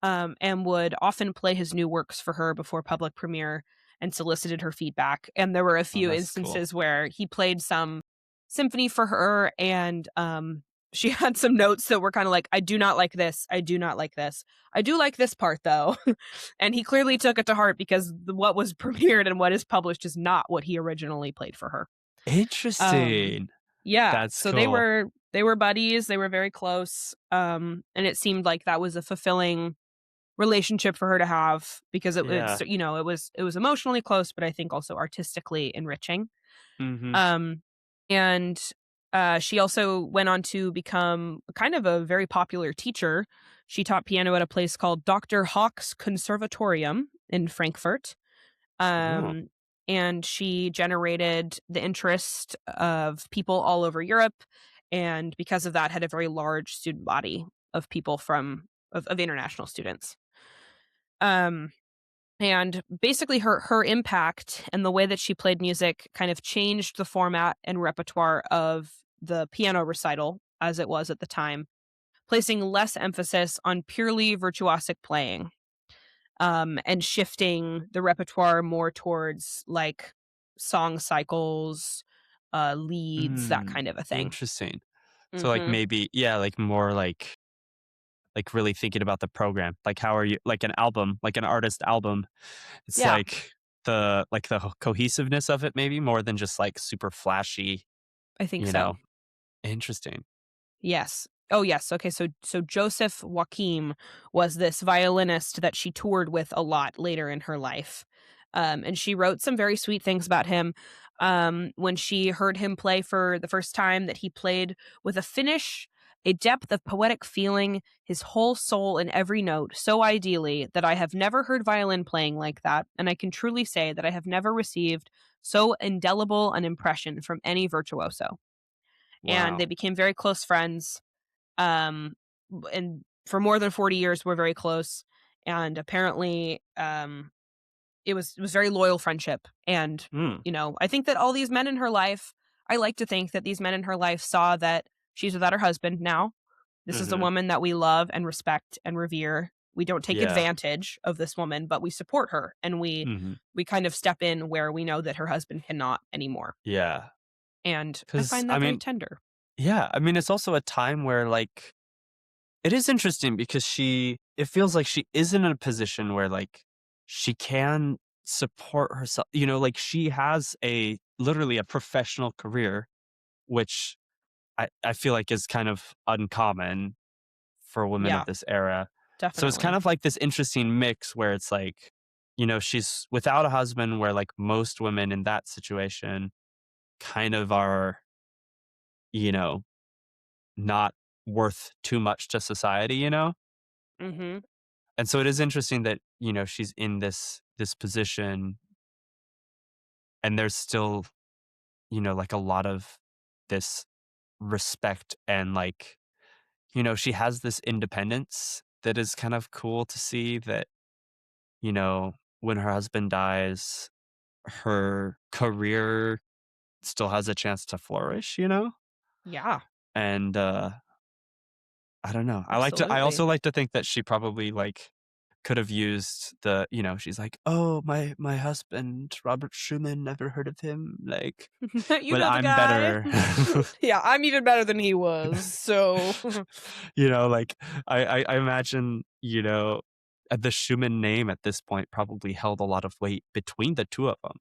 and would often play his new works for her before public premiere and solicited her feedback. And there were a
Oh,
few
that's cool.
instances where he played some symphony for her, and she had some notes that were kind of like, I do not like this. I do not like this. I do like this part though. And he clearly took it to heart, because what was premiered and what is published is not what he originally played for her. Um,
Interesting.
yeah,
That's
so
cool.
they were buddies, they were very close, and it seemed like that was a fulfilling relationship for her to have, because
Yeah.
it was emotionally close, but I think also artistically enriching.
Mm-hmm.
Um, and she also went on to become kind of a very popular teacher. She taught piano at a place called Dr. Hawk's Conservatorium in Frankfurt.
Oh,
Um, and she generated the interest of people all over Europe, and because of that, had a very large student body of people of international students. Um, and basically, her impact and the way that she played music kind of changed the format and repertoire of the piano recital as it was at the time, placing less emphasis on purely virtuosic playing. and shifting the repertoire more towards like song cycles, leads, that kind of a thing.
Interesting. So like
Hmm.
maybe, yeah, like more like really thinking about the program. Like how are you like an album, like an artist album. It's
Yeah,
like the cohesiveness of it maybe more than just like super flashy,
I think
you
so.
know. Interesting.
Yes. Oh, yes. Okay, so Joseph Joachim was this violinist that she toured with a lot later in her life. And she wrote some very sweet things about him. When she heard him play for the first time, that he played with a finish, a depth of poetic feeling, his whole soul in every note, so ideally that I have never heard violin playing like that, and I can truly say that I have never received so indelible an impression from any virtuoso. And they
Wow.
became very close friends. um and for more than 40 years we're very close. And apparently it was very loyal friendship. And
Mm.
I think that all these men in her life, I like to think that these men in her life saw that she's without her husband now. This is a
Mhm.
woman that we love and respect and revere. We don't take
Yeah.
advantage of this woman, but we support her, and we
Mhm.
we kind of step in where we know that her husband cannot anymore.
Yeah.
And I
'Cause
find
I
that very
mean,
tender.
yeah, I mean it's also a time where like it is interesting because it feels like she is in a position where like she can support herself. Like she has a literally a professional career, which I feel like is kind of uncommon for women of
Yeah,
this era. So it's kind
definitely.
of like this interesting mix where it's like, she's without a husband, where like most women in that situation kind of are, you know, not worth too much to society.
Mhm.
And so it is interesting that, she's in this position and there's still, like a lot of this respect and like, she has this independence that is kind of cool to see that, when her husband dies, her career still has a chance to flourish.
Yeah,
And I don't know. I
absolutely.
also like to think that she probably like could have used she's like, "Oh, my husband, Robert Schumann, never heard of him." Like,
You
but
know the
I'm
guy?
better.
Yeah, I'm even better than he was, so
Like I imagine, the Schumann name at this point probably held a lot of weight between the two of them.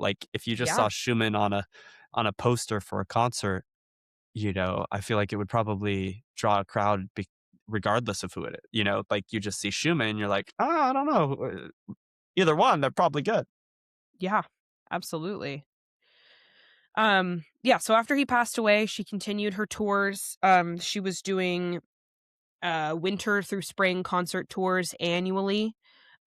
Like if you just
yeah,
saw Schumann on a poster for a concert, I feel like it would probably draw a crowd regardless of who it is. Like you just see Schumann, you're like, oh, I don't know, either one, they're probably good.
yeah, absolutely. Yeah, so after he passed away, she continued her tours. She was doing winter through spring concert tours annually,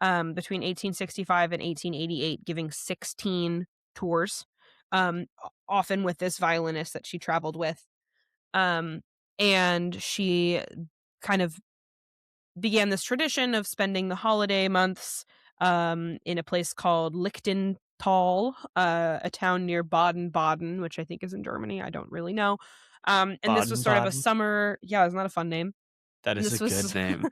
between 1865 and 1888, giving 16 tours, often with this violinist that she traveled with. Um, and she kind of began this tradition of spending the holiday months in a place called Lichtental, a town near Baden-Baden, which I think is in Germany. I don't really know. And this was sort of a
Baden-Baden?
summer, yeah, isn't that a fun name?
That
And
is
this
a
was
good name.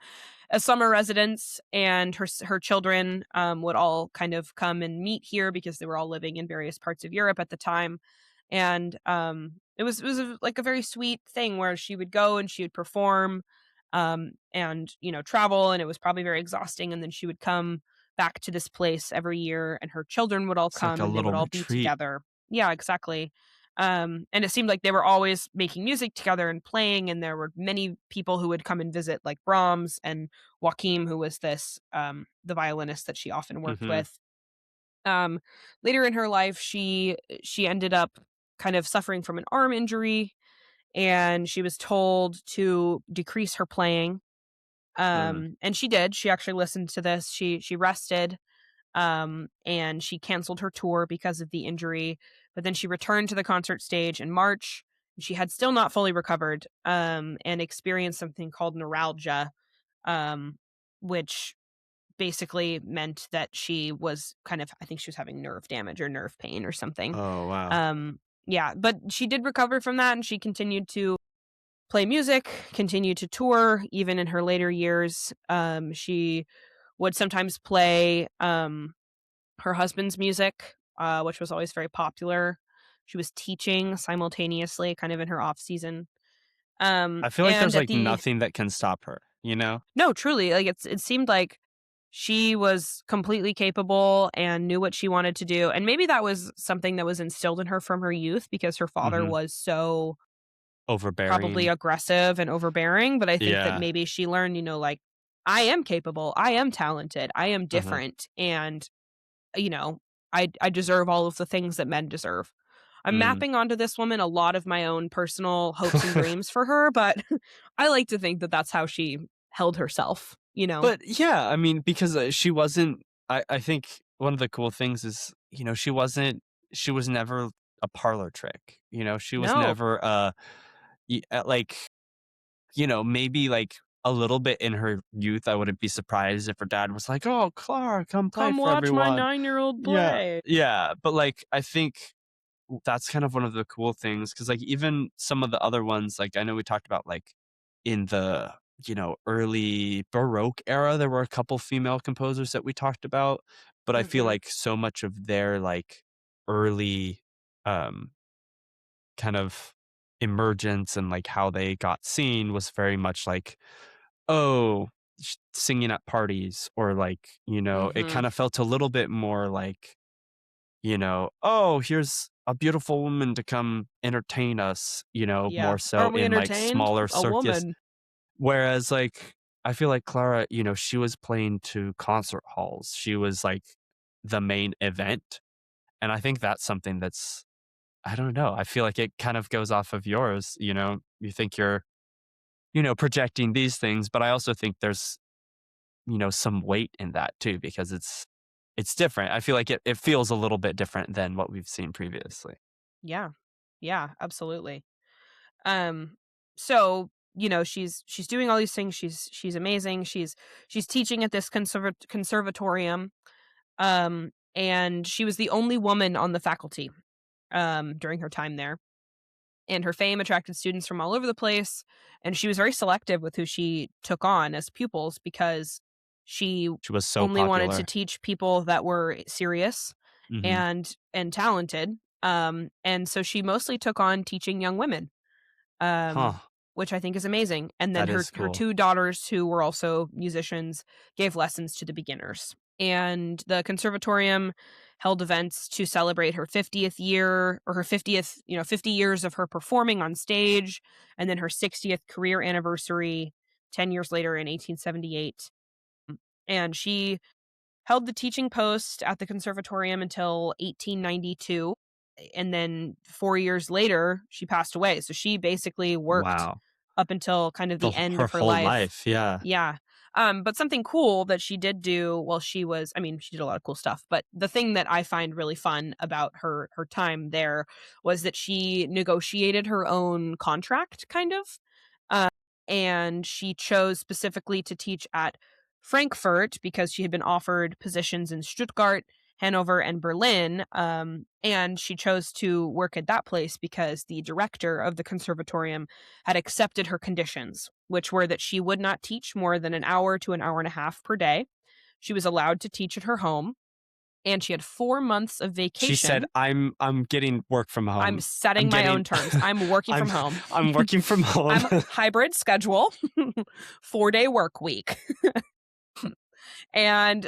a summer residence, and her children would all kind of come and meet here because they were all living in various parts of Europe at the time. And it was like a very sweet thing where she would go and she would perform, and travel, and it was probably very exhausting. And then she would come back to this place every year, and her children would all
It's like
come
a
and they would
little
all be
retreat.
together. Yeah, exactly. And it seemed like they were always making music together and playing, and there were many people who would come and visit, like Brahms and Joachim, who was this the violinist that she often worked
Mhm.
with. Um, Later in her life, she ended up kind of suffering from an arm injury, and she was told to decrease her playing.
Mm.
And she did. She actually listened to this. She rested, and she canceled her tour because of the injury. But then she returned to the concert stage in March. She had still not fully recovered, and experienced something called neuralgia, um, which basically meant that she was kind of, I think she was having nerve damage or nerve pain or something.
Oh, wow.
Yeah, but she did recover from that, and she continued to play music, continued to tour even in her later years. She would sometimes play her husband's music, which was always very popular. She was teaching simultaneously, kind of in her off season.
I feel like
And
there's
at
like
the
nothing that can stop her, you know?
No, truly, like it seemed like she was completely capable and knew what she wanted to do. And maybe that was something that was instilled in her from her youth because her father
Hmm.
was so probably
Overbearing.
aggressive and overbearing. But I think that
Yeah.
maybe she learned, like, I am capable, I am talented, I am
Uh-huh.
different, and you know, I deserve all of the things that men deserve. I'm
Mm.
mapping onto this woman a lot of my own personal hopes and dreams for her, but I like to think that that's how she held herself,
But yeah, I mean, because she wasn't, I think one of the cool things is, she was never a parlor trick, she was
No,
never, like, maybe like a little bit in her youth, I wouldn't be surprised if her dad was like, "Oh, Clara, come play
come
for
watch my
everyone."
9-year-old
Yeah.
play.
Yeah. But like, I think that's kind of one of the cool things because like even some of the other ones, like I know we talked about like in the early Baroque era, there were a couple female composers that we talked about, but I feel
Mhm.
like so much of their like early um kind of emergence and like how they got seen was very much like, oh, singing at parties, or like it
Mhm.
kind of felt a little bit more like, oh, here's a beautiful woman to come entertain us,
Yeah.
more so
Aren't we
in like
entertained?
smaller
A
circus.
woman.
Whereas like I feel like Clara, she was playing to concert halls. She was like the main event. And I think that's something that's, I don't know. I feel like it kind of goes off of yours, you think you're, projecting these things, but I also think there's, some weight in that too, because it's different. I feel like it feels a little bit different than what we've seen previously.
Yeah. Yeah, absolutely. Um, so, she's doing all these things. She's amazing. She's teaching at this conservatorium. And she was the only woman on the faculty during her time there. And her fame attracted students from all over the place, and she was very selective with who she took on as pupils because she
She was so
only wanted to
popular.
teach people that were serious
Mhm.
and talented. And so she mostly took on teaching young women,
Huh.
um, which I think is amazing. And then
That
her
is
her
cool.
two daughters, who were also musicians, gave lessons to the beginners. And the conservatorium held events to celebrate her 50th year, or her 50th, 50 years of her performing on stage, and then her 60th career anniversary 10 years later in 1878. And she held the teaching post at the conservatorium until 1892. And then 4 years later, she passed away. So she basically worked
Wow.
up until kind of the end
Her
of her
whole
life.
life. Yeah.
Yeah. But something cool that she did do while she was, I mean, she did a lot of cool stuff, but the thing that I find really fun about her time there was that she negotiated her own contract, kind of. Uh, and she chose specifically to teach at Frankfurt because she had been offered positions in Stuttgart, Hanover, and Berlin. And she chose to work at that place because the director of the conservatorium had accepted her conditions, which were that she would not teach more than an hour to an hour and a half per day. She was allowed to teach at her home, and she had 4 months of
She said,
vacation.
I'm getting work from
I'm
home. I'm
setting my
getting
own terms. I'm working
I'm
from home.
I'm working from home.
I'm hybrid schedule, 4-day work week. And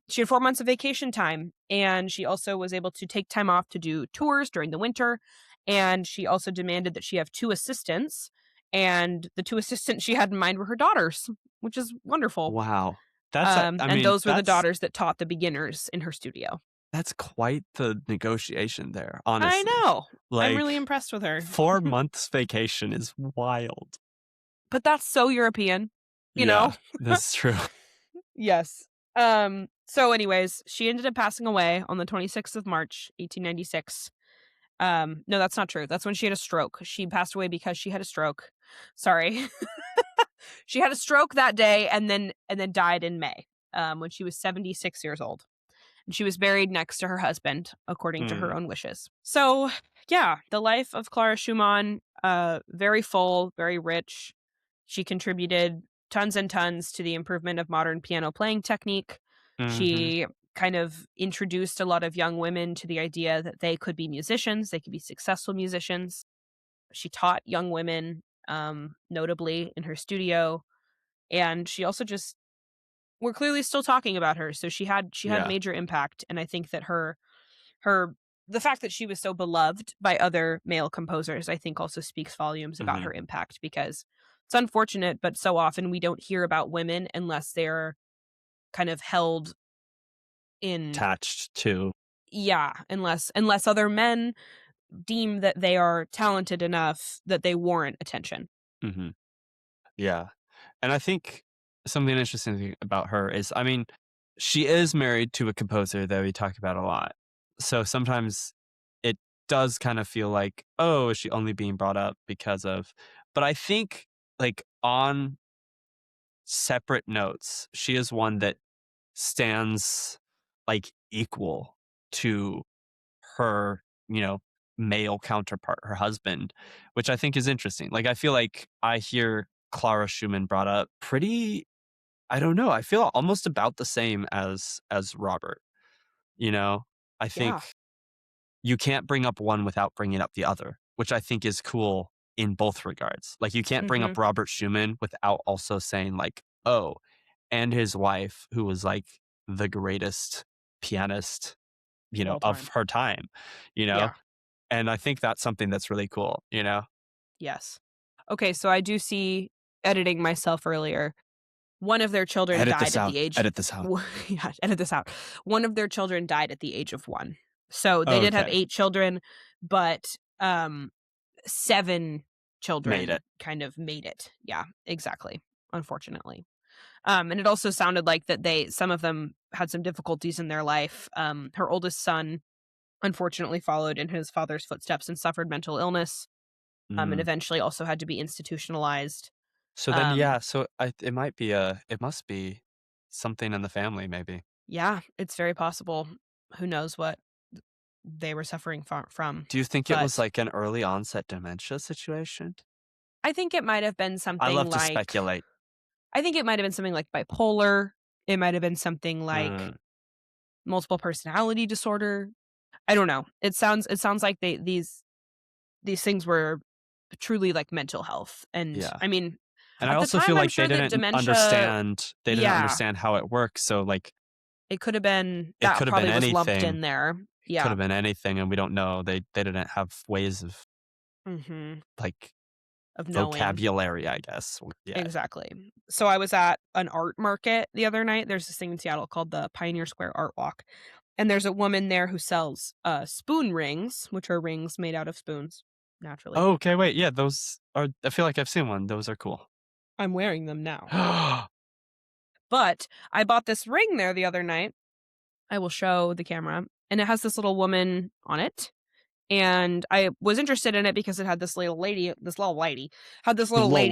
she had 4 months of vacation time, and she also was able to take time off to do tours during the winter. And she also demanded that she have two assistants, and the two assistants she had in mind were her daughters, which is wonderful.
Wow. I
And
mean,
those were the daughters that taught the beginners in her studio.
that's quite the negotiation there,
I
honestly.
know. I'm really
Like
impressed with her.
4 months vacation is wild.
But that's so European, you
Yeah,
know?
that's true.
Yes. So anyways, she ended up passing away on the 26th of March, 1896. No, that's not true. That's when she had a stroke. She passed away because she had a stroke. Sorry. She had a stroke that day and then died in May, when she was 76 years old. And she was buried next to her husband, according to her
Mm.
own wishes. So, yeah, the life of Clara Schumann, very full, very rich. She contributed tons and tons to the improvement of modern piano playing technique.
Mhm.
She kind of introduced a lot of young women to the idea that they could be musicians, they could be successful musicians. She taught young women, notably in her studio, and she also just we're clearly still talking about her, so she had
Yeah.
major impact, and I think that her the fact that she was so beloved by other male composers, I think also speaks volumes about
Mhm.
her impact, because it's unfortunate, but so often we don't hear about women unless they're kind of held in
Attached to.
unless other men deem that they are talented enough that they warrant attention.
Mhm. Yeah. And I think something interesting about her is, I mean, she is married to a composer that we talk about a lot. So sometimes it does kind of feel like, oh, is she only being brought up because of, but I think like on separate notes, she is one that stands like equal to her, male counterpart, her husband, which I think is interesting. Like I feel like I hear Clara Schumann brought up pretty, I don't know, I feel almost about the same as Robert, you know? I
Yeah.
think you can't bring up one without bringing up the other, which I think is cool in both regards. Like you can't bring up
Mhm.
Robert Schumann without also saying like, oh, and his wife who was like the greatest pianist,
Of all
of
time.
her time, you know?
Yeah.
And I think that's something that's really cool, you know?
Yes. Okay, so I do see editing myself earlier. One of their children
Edit
died
this
at
out.
the age
Edit this out.
yeah, edit this out. One of their children died at the age of 1. So they did have
Okay.
8 children, but 7
Made
children
it.
kind of made it. Yeah, exactly. Unfortunately. And it also sounded like that some of them had some difficulties in their life. Her oldest son unfortunately followed in his father's footsteps and suffered mental illness, and
Mm.
eventually also had to be institutionalized.
So then,
Um,
yeah, it must be something in the family maybe.
yeah, it's very possible. Who knows what they were suffering from?
Do you think it was
But
like an early onset dementia situation?
I think it might have been
I
something
love to
like
speculate.
I think it might have been something like bipolar. It might have been something like
Mm,
multiple personality disorder. I don't know. It sounds like these things were truly like mental health. And
yeah.
I mean,
And I
at the
also feel
time I'm
like
sure that dementia,
they didn't
yeah,
understand how it works, so like
it could have been
it
that
could have been
probably was lumped
anything.
in there.
It could
Yeah.
have been anything and we don't know. They didn't have ways of
Mhm.
like
Of knowing.
vocabulary, I guess. Yeah.
Exactly. So I was at an art market the other night. There's this thing in Seattle called the Pioneer Square Art Walk. And there's a woman there who sells spoon rings, which are rings made out of spoons, naturally.
Oh, okay, wait. Yeah, those are I feel like I've seen one. Those are cool.
I'm wearing them now. But I bought this ring there the other night. I will show the camera. And it has this little woman on it. And I was interested in it because it had this little
Little
lady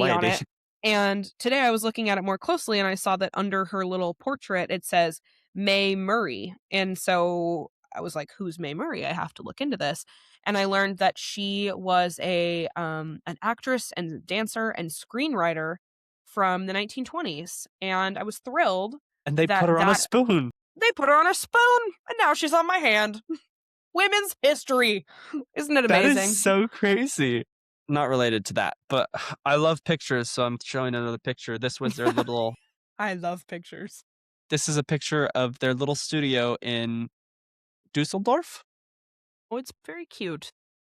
on
lady.
it. And today I was looking at it more closely and I saw that under her little portrait it says Mae Murray. And so I was like, who's Mae Murray? I have to look into this. And I learned that she was an actress and dancer and screenwriter from the 1920s. And I was thrilled
And they put
that
her on a spoon.
they put her on a spoon and now she's on my hand. Women's history. Isn't it
That is
amazing?
so crazy. Not related to that, but I love pictures, so I'm showing another picture. This was their little
I love pictures.
this is a picture of their little studio in Dusseldorf?
Oh, it's very cute.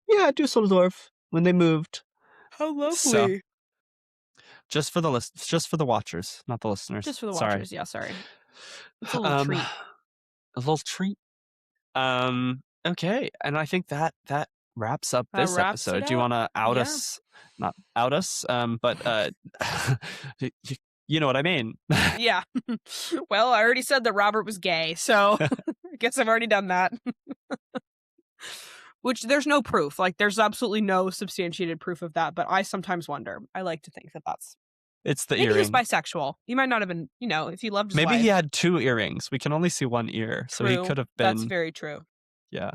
Yeah, Dusseldorf when they moved.
How
So,
lovely.
just for the watchers, not the listeners.
Just for the
Sorry.
watchers, yeah, sorry. It's a little
Um,
treat.
a little treat. Okay, and I think that wraps up
That
this
wraps it
episode. Do you
up.
want to out
Yeah.
us? Not out us, but y- y- you know what I mean.
Yeah. Well, I already said that Robert was gay, so I guess I've already done that. Which there's no proof. Like, there's absolutely no substantiated proof of that, but I sometimes wonder. I like to think that that's
It's the
maybe he's
earring.
bisexual. He might not have been, if he loved his
Maybe
wife.
he had 2 earrings. We can only see 1 ear, so he
True.
could have
That's
been.
very true.
Yeah.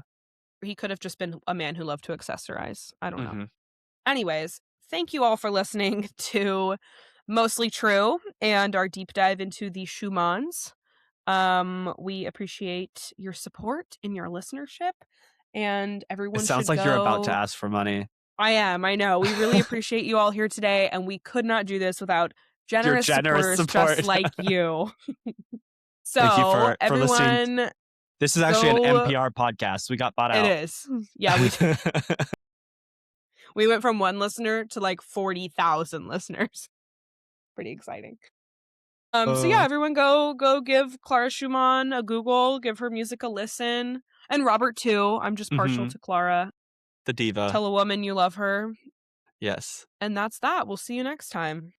He could have just been a man who loved to accessorize. I don't know.
Mhm.
Anyways, thank you all for listening to Mostly True and our deep dive into the Schumanns. We appreciate your support and your listenership, and
It
everyone
sounds
should
like you're about to
go.
ask for money.
I know. We really appreciate you all here today, and we could not do this without
Your
generous
generous
supporters
support.
just like you.
Thank you
So,
for listening.
everyone,
This is actually an
go.
NPR podcast. We got bought
It
out.
is. Yeah, we went from 1 listener to like 40,000 listeners. Pretty exciting. So yeah, everyone go give Clara Schumann a Google, give her music a listen. And Robert too. I'm just partial to Clara.
The diva.
Tell a woman you love her.
Yes.
And that's that. We'll see you next time.